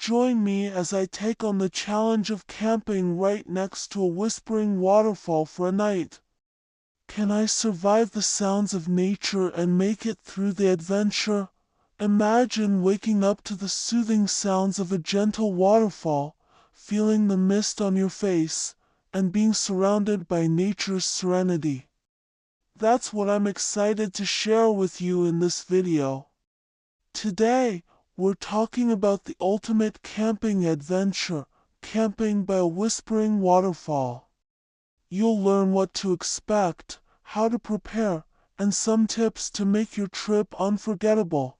Join me as I take on the challenge of camping right next to a whispering waterfall for a night. Can I survive the sounds of nature and make it through the adventure? Imagine waking up to the soothing sounds of a gentle waterfall, feeling the mist on your face, and being surrounded by nature's serenity. That's what I'm excited to share with you in this video. Today, we're talking about the ultimate camping adventure, camping by a whispering waterfall. You'll learn what to expect, how to prepare, and some tips to make your trip unforgettable.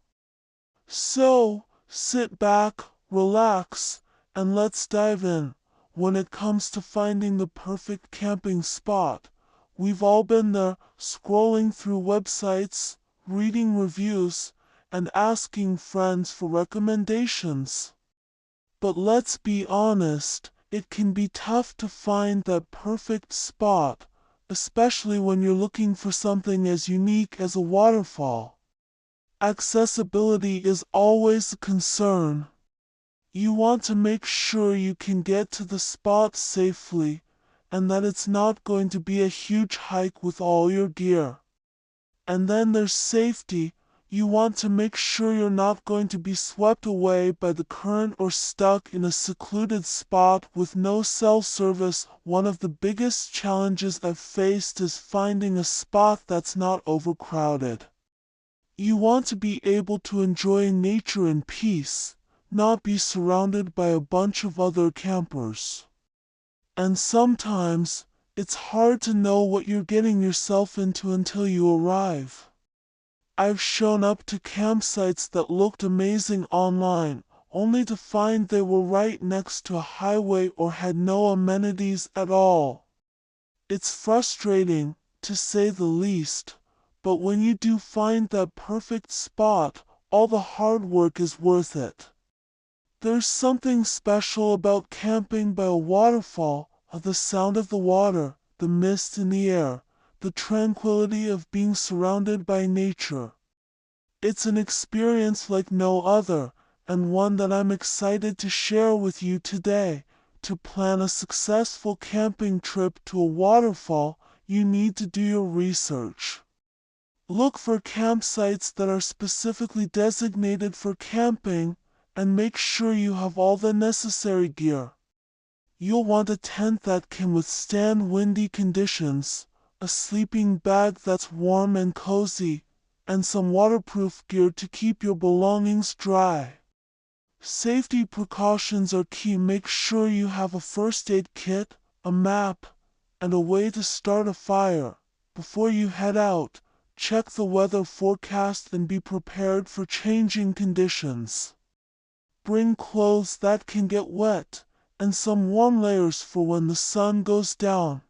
So, sit back, relax, and let's dive in. When it comes to finding the perfect camping spot, we've all been there, scrolling through websites, reading reviews, and asking friends for recommendations. But let's be honest, it can be tough to find that perfect spot, especially when you're looking for something as unique as a waterfall. Accessibility is always a concern. You want to make sure you can get to the spot safely, and that it's not going to be a huge hike with all your gear. And then there's safety. You want to make sure you're not going to be swept away by the current or stuck in a secluded spot with no cell service. One of the biggest challenges I've faced is finding a spot that's not overcrowded. You want to be able to enjoy nature in peace, not be surrounded by a bunch of other campers. And sometimes, it's hard to know what you're getting yourself into until you arrive. I've shown up to campsites that looked amazing online, only to find they were right next to a highway or had no amenities at all. It's frustrating, to say the least, but when you do find that perfect spot, all the hard work is worth it. There's something special about camping by a waterfall, the sound of the water, the mist in the air, the tranquility of being surrounded by nature. It's an experience like no other, and one that I'm excited to share with you today. To plan a successful camping trip to a waterfall, you need to do your research. Look for campsites that are specifically designated for camping, and make sure you have all the necessary gear. You'll want a tent that can withstand windy conditions, a sleeping bag that's warm and cozy, and some waterproof gear to keep your belongings dry. Safety precautions are key. Make sure you have a first aid kit, a map, and a way to start a fire. Before you head out, check the weather forecast and be prepared for changing conditions. Bring clothes that can get wet, and some warm layers for when the sun goes down.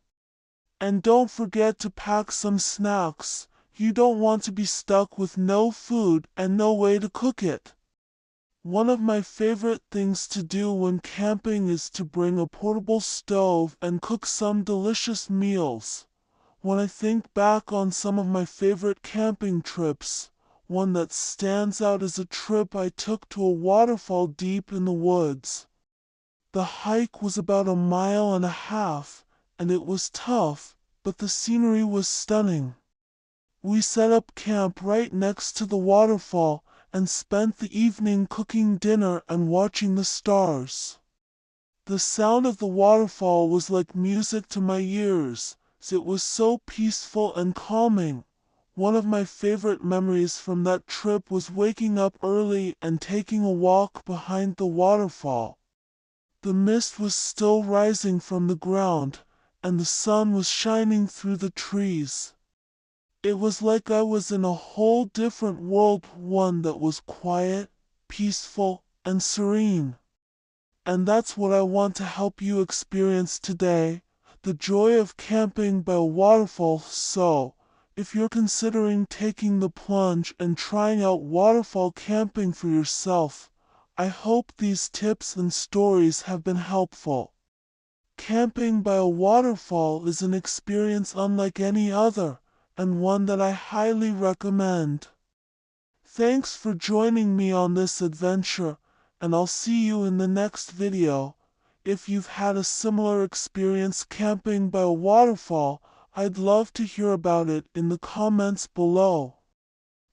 And don't forget to pack some snacks. You don't want to be stuck with no food and no way to cook it. One of my favorite things to do when camping is to bring a portable stove and cook some delicious meals. When I think back on some of my favorite camping trips, one that stands out is a trip I took to a waterfall deep in the woods. The hike was about 1.5 miles, and it was tough, but the scenery was stunning. We set up camp right next to the waterfall and spent the evening cooking dinner and watching the stars. The sound of the waterfall was like music to my ears. It was so peaceful and calming. One of my favorite memories from that trip was waking up early and taking a walk behind the waterfall. The mist was still rising from the ground, and the sun was shining through the trees. It was like I was in a whole different world, one that was quiet, peaceful, and serene. And that's what I want to help you experience today, the joy of camping by a waterfall. So, if you're considering taking the plunge and trying out waterfall camping for yourself, I hope these tips and stories have been helpful. Camping by a waterfall is an experience unlike any other, and one that I highly recommend. Thanks for joining me on this adventure, and I'll see you in the next video. If you've had a similar experience camping by a waterfall, I'd love to hear about it in the comments below.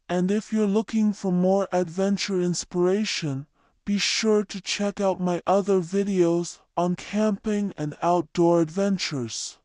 And if you're looking for more adventure inspiration, be sure to check out my other videos on camping and outdoor adventures.